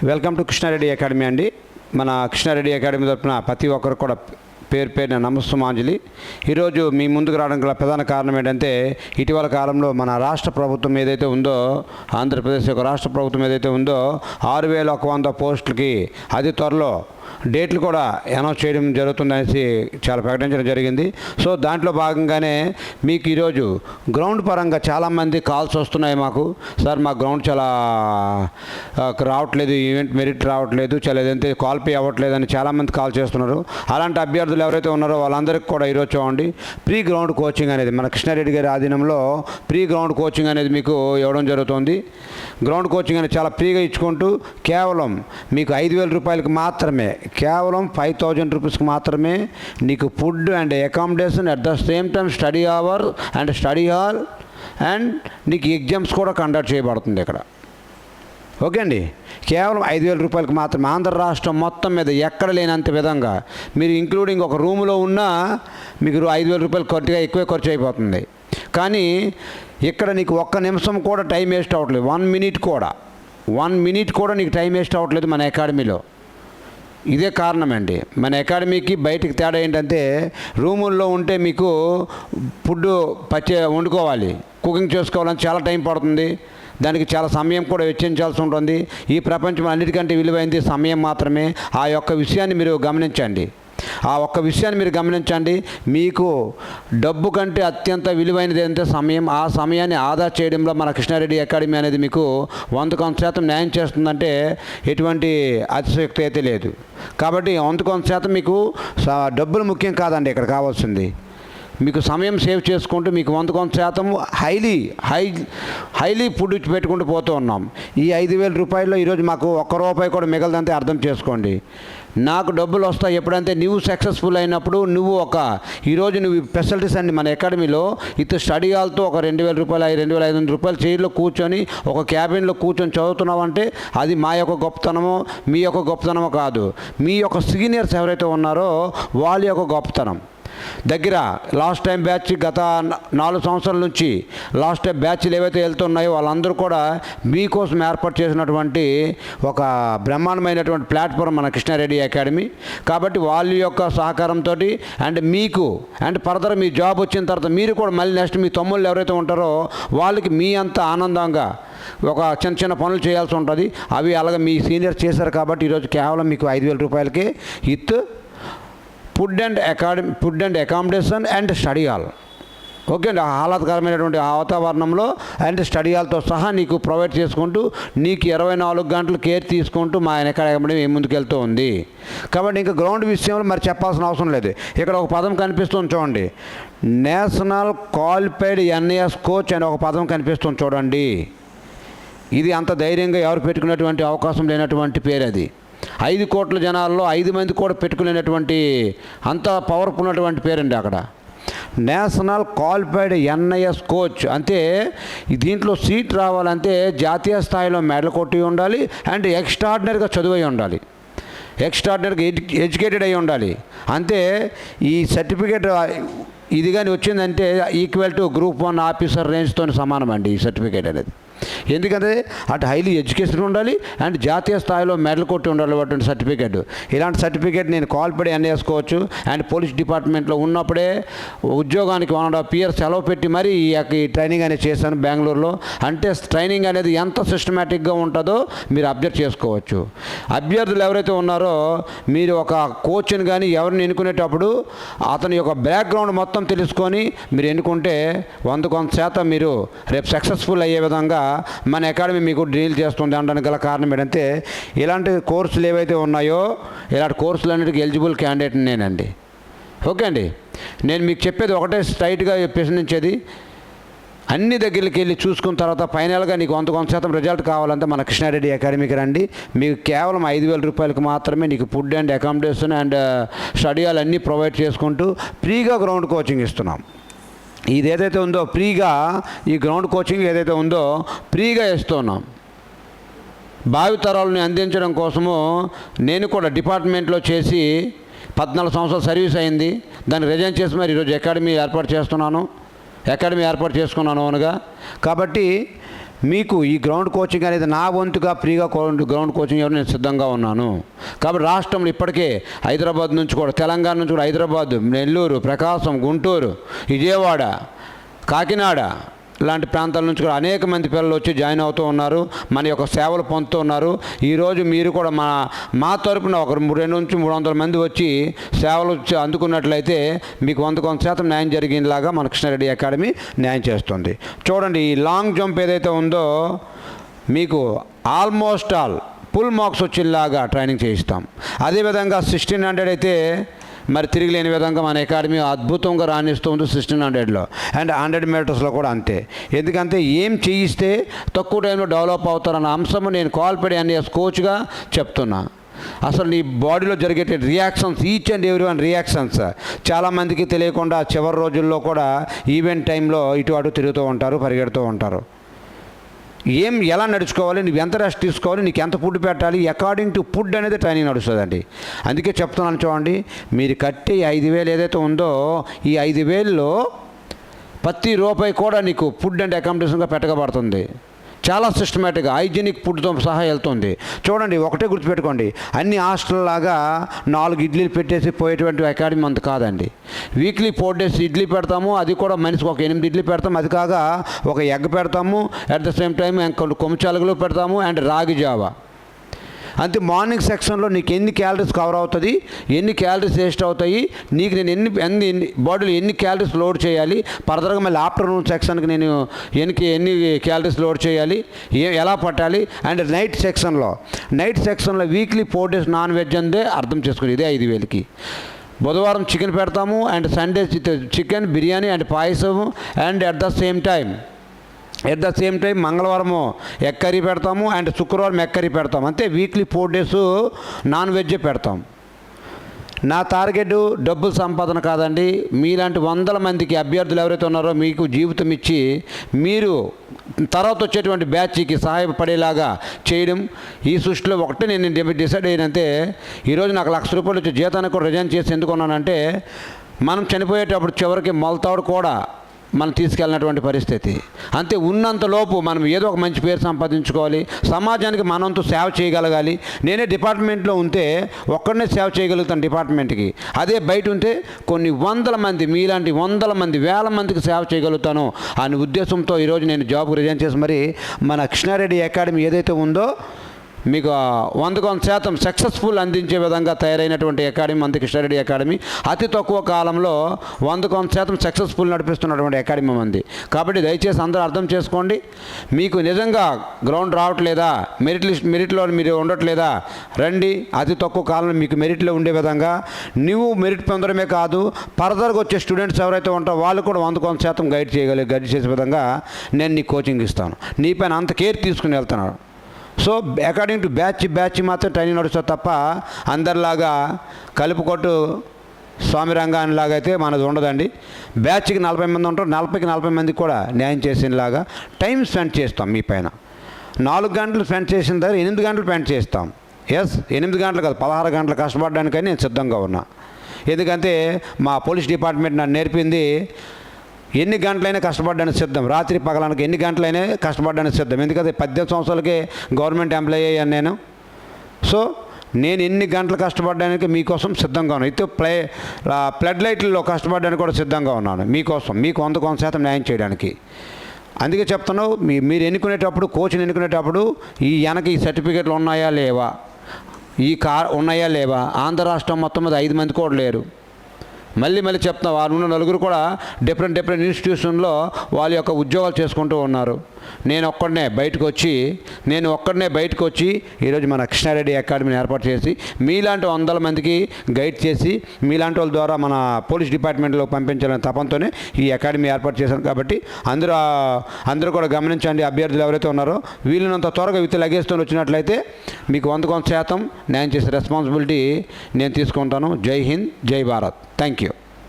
Welcome to Krishna Reddy academy అండి. మన Krishna Reddy academy తరపున ప్రతి ఒక్కరు కూడా పేరు పేరున నమస్సుమాంజలి. ఈరోజు మీ ముందుకు రావడం గల ప్రధాన కారణం ఏంటంటే, ఇటీవల కాలంలో మన రాష్ట్ర ప్రభుత్వం ఏదైతే ఉందో, ఆంధ్రప్రదేశ్ యొక్క రాష్ట్ర ప్రభుత్వం ఏదైతే ఉందో 6100 పోస్టులకి అతి త్వరలో డేట్లు కూడా అనౌన్స్ చేయడం జరుగుతుందనేసి చాలా ప్రకటించడం జరిగింది. సో దాంట్లో భాగంగానే మీకు ఈరోజు గ్రౌండ్ పరంగా చాలామంది కాల్స్ వస్తున్నాయి. మాకు సార్ మా గ్రౌండ్ చాలా రావట్లేదు, ఈవెంట్ మెరిట్ రావట్లేదు, చాలా ఏదంటే క్వాలిఫై అవ్వట్లేదు అని చాలామంది కాల్ చేస్తున్నారు. అలాంటి అభ్యర్థులు ఎవరైతే ఉన్నారో వాళ్ళందరికీ కూడా ఈరోజు చూడండి, ప్రీ గ్రౌండ్ కోచింగ్ అనేది మన కృష్ణారెడ్డి గారి ఆధీనంలో ప్రీ గ్రౌండ్ కోచింగ్ అనేది మీకు ఇవ్వడం జరుగుతుంది. గ్రౌండ్ కోచింగ్ అనేది చాలా ఫ్రీగా ఇచ్చుకుంటూ కేవలం మీకు 5000 రూపాయలకి మాత్రమే, కేవలం 5000 రూపీస్కి మాత్రమే నీకు food and accommodation at the same time study hour and study hall and నీకు ఎగ్జామ్స్ కూడా కండక్ట్ చేయబడుతుంది ఇక్కడ. ఓకే అండి, కేవలం 5000 రూపాయలకి మాత్రమే ఆంధ్ర రాష్ట్రం మొత్తం మీద ఎక్కడ లేనంత విధంగా మీరు ఇంక్లూడింగ్ ఒక రూమ్లో ఉన్నా మీకు 5000 రూపాయలు కొద్దిగా ఎక్కువే ఖర్చు అయిపోతుంది. కానీ ఇక్కడ నీకు ఒక్క నిమిషం కూడా టైం వేస్ట్ అవ్వట్లేదు. 1 మినిట్ కూడా నీకు టైం వేస్ట్ అవ్వట్లేదు మన అకాడమీలో. ఇదే కారణం అండి. మన అకాడమీకి బయటికి తేడా ఏంటంటే, రూముల్లో ఉంటే మీకు ఫుడ్ వండుకోవాలి, కుకింగ్ చేసుకోవాలని చాలా టైం పడుతుంది, దానికి చాలా సమయం కూడా వెచ్చించాల్సి ఉంటుంది. ఈ ప్రపంచం అన్నిటికంటే విలువైంది సమయం మాత్రమే. ఆ యొక్క విషయాన్ని మీరు గమనించండి. ఆ ఒక్క విషయాన్ని మీరు గమనించండి. మీకు డబ్బు కంటే అత్యంత విలువైనది ఏంటంటే సమయం. ఆ సమయాన్ని ఆదా చేయడంలో మన కృష్ణారెడ్డి అకాడమీ అనేది మీకు 100% న్యాయం చేస్తుందంటే ఎటువంటి అతిశయోక్తి అయితే లేదు. కాబట్టి 100% మీకు డబ్బులు ముఖ్యం కాదండి. ఇక్కడ కావాల్సింది మీకు సమయం సేవ్ చేసుకుంటూ మీకు 100% హైలీ ఫుడ్ పెట్టుకుంటూ పోతూ ఉన్నాం. ఈ 5000 రూపాయల్లో ఈరోజు మాకు ₹1 కూడా మిగలదంతే అర్థం చేసుకోండి. నాకు డబ్బులు వస్తాయి ఎప్పుడంటే నువ్వు సక్సెస్ఫుల్ అయినప్పుడు. ఈరోజు నువ్వు ఫెసిలిటీస్ అన్ని మన అకాడమీలో స్టడీ హాల్తో ఒక ₹2000 ₹2500 రూపాయలు చైర్లో కూర్చొని ఒక క్యాబిన్లో కూర్చొని చదువుతున్నావు అంటే అది మా యొక్క గొప్పతనమో మీ యొక్క గొప్పతనమో కాదు, మీ యొక్క సీనియర్స్ ఎవరైతే ఉన్నారో వాళ్ళ యొక్క గొప్పతనం. దగ్గర లాస్ట్ టైం బ్యాచ్ గత 4 సంవత్సరాల నుంచి లాస్ట్ టైం బ్యాచ్లు ఏవైతే వెళ్తున్నాయో వాళ్ళందరూ కూడా మీకోసం ఏర్పాటు చేసినటువంటి ఒక బ్రహ్మాండమైనటువంటి ప్లాట్ఫామ్ మన కృష్ణారెడ్డి అకాడమీ. కాబట్టి వాళ్ళ యొక్క సహకారంతో అండ్ మీకు అండ్ ఫర్దర్ మీ జాబ్ వచ్చిన తర్వాత మీరు కూడా మళ్ళీ నెక్స్ట్ మీ తమ్ముళ్ళు ఎవరైతే ఉంటారో వాళ్ళకి మీ అంత ఆనందంగా ఒక చిన్న పనులు చేయాల్సి ఉంటుంది. అవి అలాగే మీ సీనియర్స్ చేశారు. కాబట్టి ఈరోజు కేవలం మీకు 5000 రూపాయలకి food and accommodation and study hall. Okay అండి, ఆహ్లాదకరమైనటువంటి వాతావరణంలో అండ్ స్టడీ హాల్తో సహా నీకు ప్రొవైడ్ చేసుకుంటూ నీకు 24 గంటలు కేర్ తీసుకుంటూ మా అకాడమీ ముందుకెళ్తూ ఉంది. కాబట్టి ఇంకా గ్రౌండ్ విషయంలో మరి చెప్పాల్సిన అవసరం లేదు. ఇక్కడ ఒక పదం కనిపిస్తుంది చూడండి, నేషనల్ క్వాలిఫైడ్ NIS కోచ్ అనే ఒక పదం కనిపిస్తుంది చూడండి. ఇది అంత ధైర్యంగా ఎవరు పెట్టుకునేటువంటి అవకాశం లేనటువంటి పేరు. అది 5 కోట్ల జనాల్లో 5 మంది కూడా పెట్టుకునేటువంటి అంత పవర్ఫుల్ ఉన్నటువంటి పేరండి అక్కడ. నేషనల్ క్వాలిఫైడ్ NIS కోచ్ అంటే దీంట్లో సీట్ రావాలంటే జాతీయ స్థాయిలో మెడల్ కొట్టి ఉండాలి అండ్ ఎక్స్ట్రాడినరీగా చదువు అయి ఉండాలి, ఎక్స్ట్రాడినరీగా ఎడ్యుకేటెడ్ అయి ఉండాలి. అంతే ఈ సర్టిఫికేట్ ఇది కానీ వచ్చిందంటే ఈక్వల్ టు గ్రూప్ 1 ఆఫీసర్ రేంజ్తో సమానం అండి ఈ సర్టిఫికేట్ అనేది. ఎందుకంటే అటు హైలీ ఎడ్యుకేషన్ ఉండాలి అండ్ జాతీయ స్థాయిలో మెడల్ కొట్టి ఉండాలి అటువంటి సర్టిఫికేట్. ఇలాంటి సర్టిఫికేట్ నేను qualified NIS coach and police డిపార్ట్మెంట్లో ఉన్నప్పుడే ఉద్యోగానికి 1.5 years సెలవు పెట్టి మరి ఈ ట్రైనింగ్ అనేది చేశాను బెంగళూరులో. అంటే ట్రైనింగ్ అనేది ఎంత సిస్టమేటిక్గా ఉంటుందో మీరు అబ్జర్వ్ చేసుకోవచ్చు. అభ్యర్థులు ఎవరైతే ఉన్నారో మీరు ఒక కోచ్ని కానీ ఎవరిని ఎన్నుకునేటప్పుడు అతని యొక్క బ్యాక్గ్రౌండ్ మొత్తం తెలుసుకొని మీరు ఎన్నుకుంటే 100% మీరు రేపు సక్సెస్ఫుల్ అయ్యే విధంగా మన అకాడమీ మీకు డీల్ చేస్తుంది అనడానికి గల కారణం ఏంటంటే, ఇలాంటి కోర్సులు ఏవైతే ఉన్నాయో ఇలాంటి కోర్సులన్నిటికీ ఎలిజిబుల్ క్యాండిడేట్ నేనండి. ఓకే అండి, నేను మీకు చెప్పేది ఒకటే స్ట్రైట్గా ప్రశ్నించేది, అన్ని దగ్గరికి వెళ్ళి చూసుకున్న తర్వాత ఫైనల్గా నీకు 100% రిజల్ట్ కావాలంటే మన కృష్ణారెడ్డి అకాడమీకి రండి. మీకు కేవలం 5000 రూపాయలకి మాత్రమే నీకు food and accommodation and study hall అన్నీ ప్రొవైడ్ చేసుకుంటూ ఫ్రీగా గ్రౌండ్ కోచింగ్ ఇస్తున్నాం. ఇది ఏదైతే ఉందో ఫ్రీగా, ఈ గ్రౌండ్ కోచింగ్ ఏదైతే ఉందో ఫ్రీగా ఇస్తున్నాం. భావితరాలను అందించడం కోసము నేను కూడా డిపార్ట్మెంట్లో చేసి 14 సంవత్సరాలు సర్వీస్ అయింది. దాన్ని రిజైన్ చేసి మరి ఈరోజు అకాడమీ ఏర్పాటు చేసుకున్నాను అవునుగా. కాబట్టి మీకు ఈ గ్రౌండ్ కోచింగ్ అనేది నా వంతుగా ఫ్రీగా గ్రౌండ్ కోచింగ్ ఇవ్వడం నేను సిద్ధంగా ఉన్నాను. కాబట్టి రాష్ట్రంలో ఇప్పటికే హైదరాబాద్ నుంచి కూడా, తెలంగాణ నుంచి కూడా, హైదరాబాద్, నెల్లూరు, ప్రకాశం, గుంటూరు, విజయవాడ, కాకినాడ లాంటి ప్రాంతాల నుంచి కూడా అనేక మంది పిల్లలు వచ్చి జాయిన్ అవుతూ ఉన్నారు, మన యొక్క సేవలు పొందుతూ ఉన్నారు. ఈరోజు మీరు కూడా మా తరపున ఒక 200 నుంచి 300 మంది వచ్చి సేవలు అందుకున్నట్లయితే మీకు 100% న్యాయం జరిగేలాగా మన కృష్ణారెడ్డి అకాడమీ న్యాయం చేస్తుంది. చూడండి, ఈ లాంగ్ జంప్ ఏదైతే ఉందో మీకు ఆల్మోస్ట్ ఆల్ ఫుల్ మార్క్స్ వచ్చేలాగా ట్రైనింగ్ చేయిస్తాం. అదేవిధంగా 1600 అయితే మరి తిరిగిలేని విధంగా మన అకాడమీ అద్భుతంగా రాణిస్తూ ఉంది 1600లో. అండ్ 100 మీటర్స్లో కూడా అంతే. ఎందుకంటే ఏం చేయిస్తే తక్కువ టైంలో డెవలప్ అవుతారన్న అంశము నేను క్వాలిఫైడ్ NS కోచ్గా చెప్తున్నా. అసలు నీ బాడీలో జరిగే reactions, each and every one reactions చాలామందికి తెలియకుండా చివరి రోజుల్లో కూడా ఈవెంట్ టైంలో ఇటు అటు తిరుగుతూ ఉంటారు, పరిగెడుతూ ఉంటారు. ఎలా నడుచుకోవాలి, నువ్వు ఎంత రెస్ట్ తీసుకోవాలి, నీకు ఎంత ఫుడ్ పెట్టాలి, అకార్డింగ్ టు ఫుడ్ అనేది ట్రైనింగ్ నడుస్తుందండి. అందుకే చెప్తున్నాను చూడండి, మీరు కట్టే 5,000 ఏదైతే ఉందో ఈ 5,000లో ప్రతి రూపాయి కూడా నీకు ఫుడ్ అండ్ అకామిడేషన్గా పెట్టకబడుతుంది. చాలా సిస్టమేటిక్గా హైజీనిక్ ఫుడ్తో సహా వెళ్తుంది. చూడండి, ఒకటే గుర్తుపెట్టుకోండి, అన్ని హాస్టల్ లాగా 4 ఇడ్లీలు పెట్టేసి పోయేటువంటి అకాడమీ అంత కాదండి. వీక్లీ 4 days ఇడ్లీ పెడతాము, అది కూడా మనిషికి ఒక 8 ఇడ్లీ పెడతాము. అది కాగా ఒక ఎగ్ పెడతాము, అట్ ద సేమ్ టైం కొన్ని కొమ్ముచాలుగులు పెడతాము, అండ్ రాగి జావా. అంతే. మార్నింగ్ సెక్షన్లో నీకు ఎన్ని క్యాలరీస్ కవర్ అవుతుంది, ఎన్ని క్యాలరీస్ వేస్ట్ అవుతాయి, నీకు నేను ఎన్ని బాడీలో ఎన్ని క్యాలరీస్ లోడ్ చేయాలి, ఫర్దర్గా మళ్ళీ ఆఫ్టర్నూన్ సెక్షన్కి నేను ఎన్ని క్యాలరీస్ లోడ్ చేయాలి, ఎలా పట్టాలి. అండ్ నైట్ సెక్షన్లో వీక్లీ 4 days నాన్ వెజ్ అందే అర్థం చేసుకుని ఇదే 5,000కి. బుధవారం చికెన్ పెడతాము, and Sunday chicken biryani and payasam, and at the same time మంగళవారము ఎగ్ కర్రీ పెడతాము, అండ్ శుక్రవారం ఎగ్ కర్రీ పెడతాం. అంతే. వీక్లీ 4 days నాన్ వెజ్జే పెడతాం. నా టార్గెట్ డబ్బులు సంపాదన కాదండి. మీలాంటి 100 మందికి అభ్యర్థులు ఎవరైతే ఉన్నారో మీకు జీవితం ఇచ్చి మీరు తర్వాత వచ్చేటువంటి బ్యాచ్కి సహాయపడేలాగా చేయడం. ఈ సృష్టిలో ఒకటే నేను డిసైడ్ అయినంతే, ఈరోజు నాకు ₹1,00,000 వచ్చే జీతానికి కూడా రిజైన్ చేసి ఎందుకున్నానంటే, మనం చనిపోయేటప్పుడు చివరికి మొలతాడు కూడా మనం తీసుకెళ్ళినటువంటి పరిస్థితి. అంతే. ఉన్నంతలోపు మనం ఏదో ఒక మంచి పేరు సంపాదించుకోవాలి, సమాజానికి మనంతో సేవ చేయగలగాలి. నేనే డిపార్ట్మెంట్లో ఉంటే ఒక్కడనే సేవ చేయగలుగుతాను డిపార్ట్మెంట్కి. అదే బయట ఉంటే కొన్ని 100 మంది, మీలాంటి 100 మంది, 1000 మందికి సేవ చేయగలుగుతాను అనే ఉద్దేశంతో ఈరోజు నేను జాబ్కి రిజైన్ చేసి మరి మన కృష్ణారెడ్డి అకాడమీ ఏదైతే ఉందో మీకు 100% సక్సెస్ఫుల్ అందించే విధంగా తయారైనటువంటి అకాడమీ మన కృష్ణారెడ్డి అకాడమీ. అతి తక్కువ కాలంలో 100% సక్సెస్ఫుల్ నడిపిస్తున్నటువంటి అకాడమీ ఉంది. కాబట్టి దయచేసి అందరూ అర్థం చేసుకోండి. మీకు నిజంగా గ్రౌండ్ రావట్లేదా, మెరిట్లో మీరు ఉండట్లేదా, రండి. అతి తక్కువ కాలంలో మీకు మెరిట్లో ఉండే విధంగా నువ్వు మెరిట్ పొందడమే కాదు, ఫర్దర్గా వచ్చే స్టూడెంట్స్ ఎవరైతే ఉంటారో వాళ్ళు కూడా 100% గైడ్ చేసే విధంగా నేను నీకు కోచింగ్ ఇస్తాను. నీ పైన అంత కేర్ తీసుకుని వెళ్తున్నాను. సో అకార్డింగ్ టు బ్యాచ్ మాత్రం ట్రైనింగ్ నడుస్తుంది తప్ప అందరిలాగా కలుపుకొట్టు స్వామి రంగానిలాగా అయితే మనది ఉండదండి. బ్యాచ్కి 40 మంది ఉంటారు, 40 మందికి కూడా న్యాయం చేసేలాగా టైం స్పెండ్ చేస్తాం. మీ పైన 4 గంటలు స్పెండ్ చేసిన దగ్గర 8 గంటలు స్పెండ్ చేస్తాం. 8 గంటలు కాదు, 16 గంటలు కష్టపడడానికని నేను సిద్ధంగా ఉన్నా. ఎందుకంటే మా పోలీస్ డిపార్ట్మెంట్ నన్ను నేర్పింది, ఎన్ని గంటలైనా కష్టపడడానికి సిద్ధం, రాత్రి పగలనకి ఎన్ని గంటలైనా కష్టపడడానికి సిద్ధం. ఎందుకంటే 18 సంవత్సరాలకే గవర్నమెంట్ ఎంప్లాయీ అయ్యాను నేను. సో నేను ఎన్ని గంటలు కష్టపడడానికి మీకోసం సిద్ధంగా ఉన్నాను. అయితే ఫ్లడ్ లైట్లలో కష్టపడడానికి కూడా సిద్ధంగా ఉన్నాను మీకోసం, మీకు 100% న్యాయం చేయడానికి. అందుకే చెప్తున్నావు, మీరు ఎన్నుకునేటప్పుడు, కోచ్ని ఎన్నుకునేటప్పుడు ఈ సర్టిఫికేట్లు ఉన్నాయా లేవా, ఉన్నాయా లేవా. ఆంధ్ర రాష్ట్రం మొత్తం మీద 5 మంది కూడా లేరు. మళ్ళీ చెప్తున్నా, వారు ఉన్న 4 కూడా డిఫరెంట్ ఇన్స్టిట్యూషన్లో వాళ్ళ యొక్క ఉద్యోగాలు చేసుకుంటూ ఉన్నారు. నేను ఒక్కడనే బయటకు వచ్చి ఈరోజు మన కృష్ణారెడ్డి అకాడమీని ఏర్పాటు చేసి మీలాంటి 100 మందికి గైడ్ చేసి మీలాంటి వాళ్ళ ద్వారా మన పోలీస్ డిపార్ట్మెంట్లో పంపించాలనే తపంతోనే ఈ అకాడమీ ఏర్పాటు చేశాను. కాబట్టి అందరూ కూడా గమనించండి. అభ్యర్థులు ఎవరైతే ఉన్నారో వీళ్ళనంత త్వరగా విత్ లగేజ్తో వచ్చినట్లయితే మీకు 100% న్యాయం చేసే రెస్పాన్సిబిలిటీ నేను తీసుకుంటాను. జై హింద్, జై భారత్. Thank you.